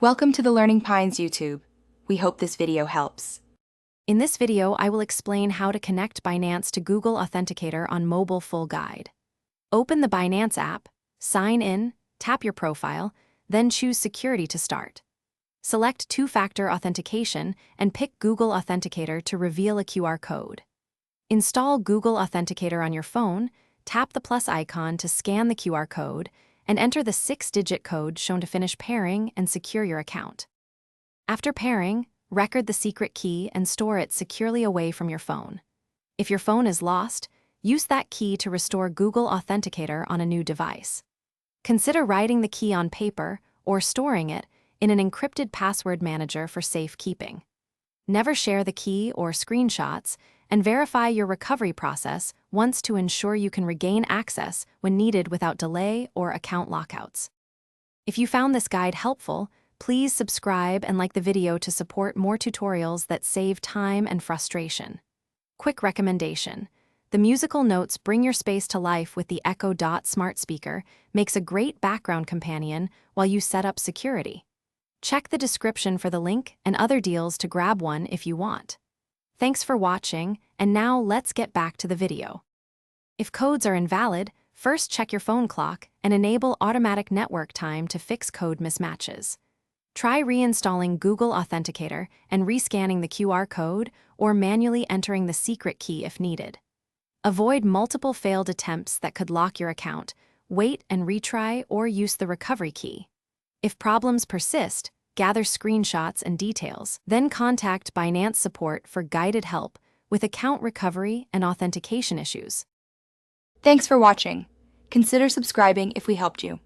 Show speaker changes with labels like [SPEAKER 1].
[SPEAKER 1] Welcome to the Learning Pines YouTube. We hope this video helps.
[SPEAKER 2] In this video, I will explain how to connect Binance to Google Authenticator on mobile full guide. Open the Binance app, sign in, tap your profile, then choose Security to start. Select two-factor authentication and pick Google Authenticator to reveal a QR code. Install Google Authenticator on your phone, tap the plus icon to scan the QR code, and enter the 6-digit code shown to finish pairing and secure your account. After pairing, record the secret key and store it securely away from your phone. If your phone is lost, use that key to restore Google Authenticator on a new device. Consider writing the key on paper or storing it in an encrypted password manager for safekeeping. Never share the key or screenshots, and verify your recovery process once to ensure you can regain access when needed without delay or account lockouts. If you found this guide helpful, please subscribe and like the video to support more tutorials that save time and frustration. Quick recommendation: the musical notes Bring Your Space to Life with the Echo Dot smart speaker makes a great background companion while you set up security. Check the description for the link and other deals to grab one if you want. Thanks for watching, and now let's get back to the video. If codes are invalid, first check your phone clock and enable automatic network time to fix code mismatches. Try reinstalling Google Authenticator and rescanning the QR code or manually entering the secret key if needed. Avoid multiple failed attempts that could lock your account. Wait and retry or use the recovery key. If problems persist, gather screenshots and details, then contact Binance support for guided help with account recovery and authentication issues.
[SPEAKER 1] Thanks for watching. Consider subscribing if we helped you.